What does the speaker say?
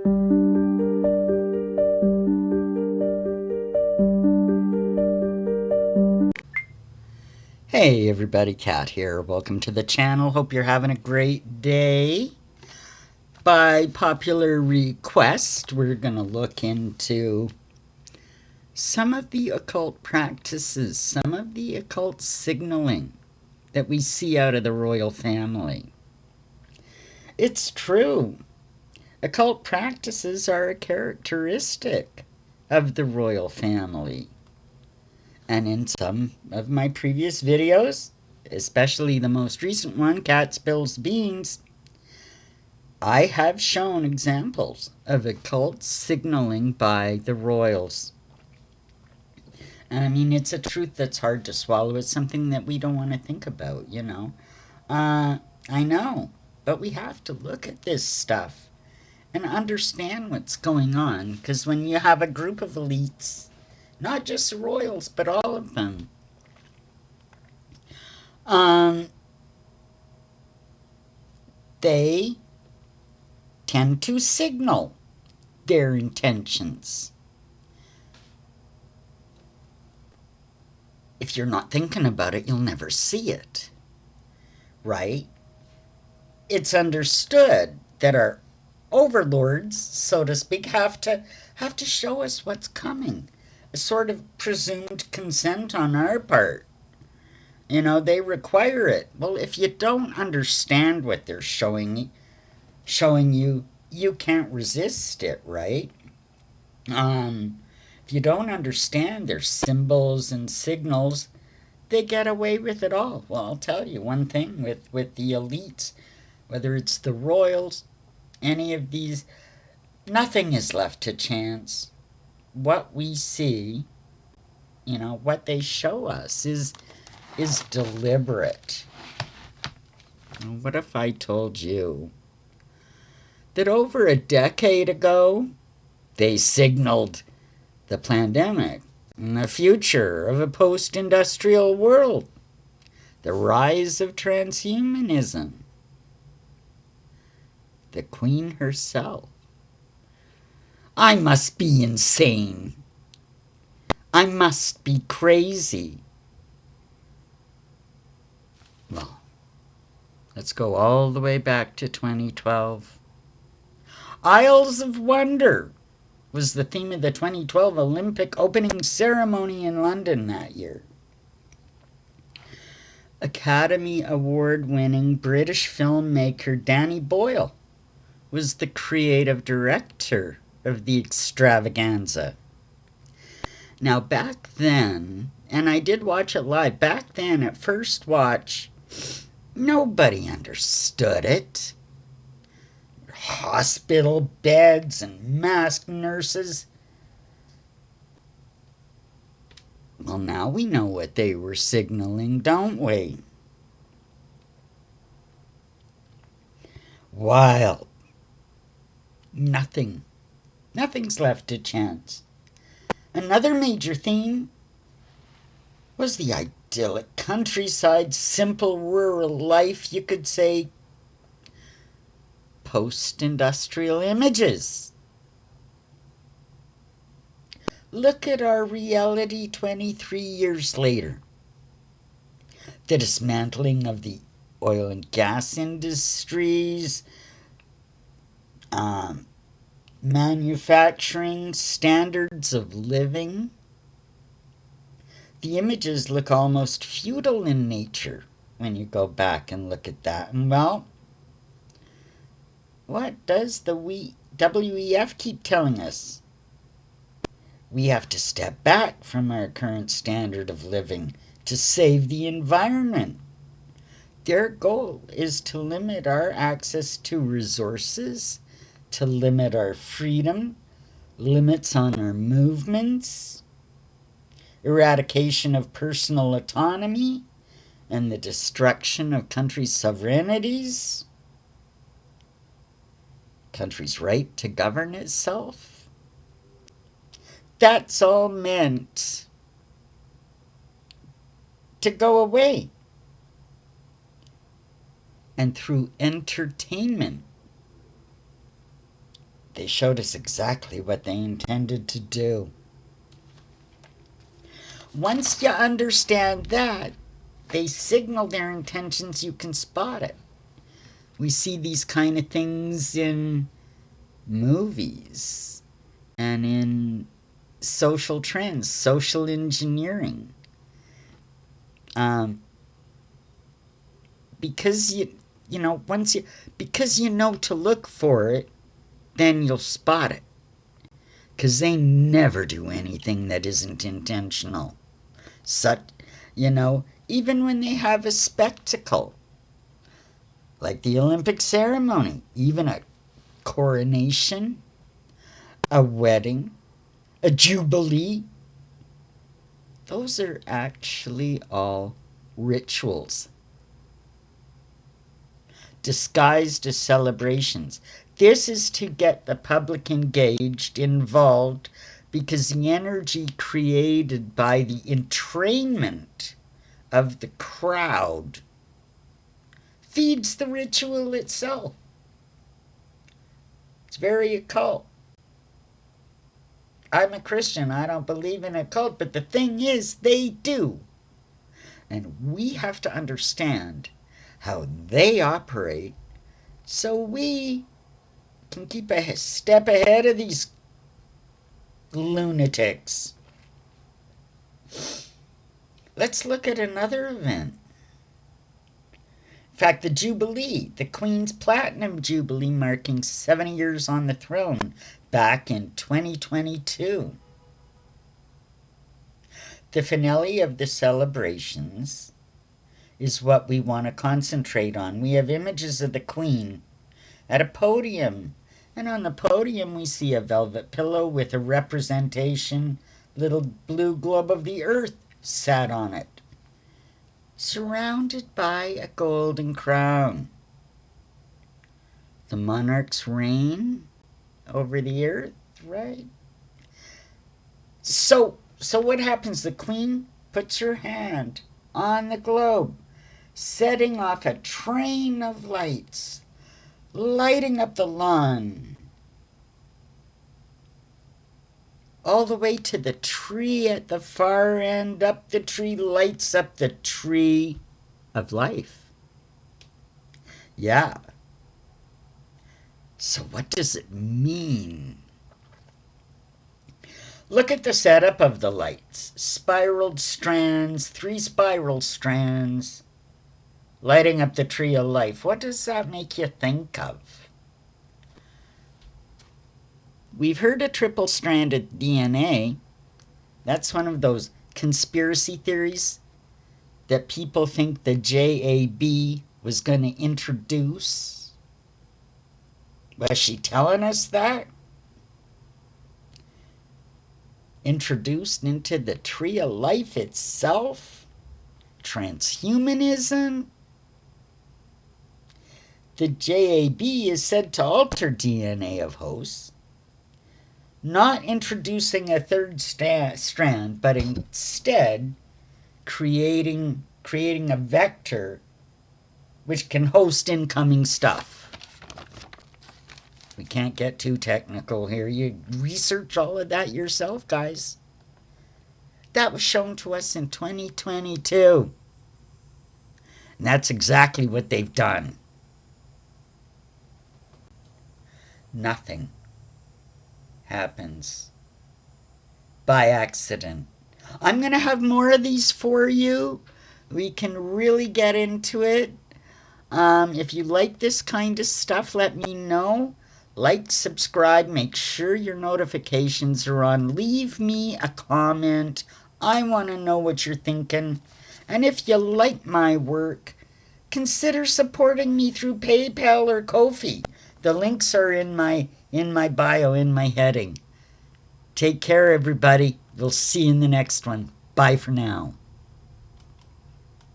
Hey everybody, Kat here. Welcome to the channel. Hope you're having a great day. By popular request, we're going to look into some of the occult practices, some of the occult signaling that we see out of the royal family. It's true. Occult practices are a characteristic of the royal family. And in some of my previous videos, especially the most recent one, Cat Spills Beans, I have shown examples of occult signaling by the royals. And I mean, it's a truth that's hard to swallow. It's something that we don't want to think about, you know. I know, but we have to look at this stuff and understand what's going on. Because when you have a group of elites, not just the royals, but all of them, they tend to signal their intentions. If you're not thinking about it, you'll never see it, right? It's understood that our overlords, so to speak, have to show us what's coming. A sort of presumed consent on our part. You know, they require it. Well, if you don't understand what they're showing you, you can't resist it, right? If you don't understand their symbols and signals, they get away with it all. Well, I'll tell you one thing with the elites, whether it's the royals, any of these, nothing is left to chance. What we see, you know, what they show us is deliberate. What if I told you that over a decade ago, they signaled the pandemic and the future of a post-industrial world, the rise of transhumanism, the Queen herself? I must be insane. I must be crazy. Well, let's go all the way back to 2012. Isles of Wonder was the theme of the 2012 Olympic opening ceremony in London that year. Academy Award-winning British filmmaker Danny Boyle was the creative director of the extravaganza. Now back then, and I did watch it live, back then at first watch, nobody understood it. Hospital beds and masked nurses. Well, now we know what they were signaling, don't we? Wild. Nothing's left to chance. Another major theme was the idyllic countryside, simple rural life, you could say, post-industrial images. Look at our reality 23 years later. The dismantling of the oil and gas industries, manufacturing, standards of living. The images look almost feudal in nature when you go back and look at that. And well, what does the WEF keep telling us? We have to step back from our current standard of living to save the environment. Their goal is to limit our access to resources, to limit our freedom, limits on our movements, eradication of personal autonomy, and the destruction of countries' sovereignties, country's right to govern itself. That's all meant to go away. And through entertainment, They showed us exactly what they intended to do. Once you understand that, they signal their intentions, you can spot it. We see these kind of things in movies and in social trends, social engineering. Because because you know to look for it, then you'll spot it. Because they never do anything that isn't intentional. Even when they have a spectacle, like the Olympic ceremony, even a coronation, a wedding, a jubilee, those are actually all rituals disguised as celebrations. This is to get the public engaged, involved, because the energy created by the entrainment of the crowd feeds the ritual itself. It's very occult. I'm a Christian. I don't believe in a cult, but the thing is, they do. And we have to understand how they operate so we can keep a step ahead of these lunatics. Let's look at another event. In fact, the Jubilee, the Queen's Platinum Jubilee, marking 70 years on the throne back in 2022. The finale of the celebrations is what we want to concentrate on. We have images of the Queen at a podium, and on the podium we see a velvet pillow with a representation, little blue globe of the earth sat on it, surrounded by a golden crown. The monarch's reign over the earth, right? So what happens? The Queen puts her hand on the globe, setting off a train of lights, lighting up the lawn, all the way to the tree at the far end. Up the tree, lights up the tree of life. Yeah. So what does it mean? Look at the setup of the lights. Spiraled strands, 3 spiral strands, lighting up the tree of life. What does that make you think of? We've heard of triple-stranded DNA. That's one of those conspiracy theories that people think the JAB was going to introduce. Was she telling us that? Introduced into the tree of life itself? Transhumanism? The JAB is said to alter DNA of hosts, not introducing a third strand, but instead creating a vector which can host incoming stuff. We can't get too technical here. You research all of that yourself, guys. That was shown to us in 2022. And that's exactly what they've done. Nothing happens by accident. I'm going to have more of these for you. We can really get into it. If you like this kind of stuff, let me know. Like, subscribe, make sure your notifications are on. Leave me a comment. I want to know what you're thinking. And if you like my work, consider supporting me through PayPal or Ko-fi. The links are in my bio, in my heading. Take care, everybody. We'll see you in the next one. Bye for now.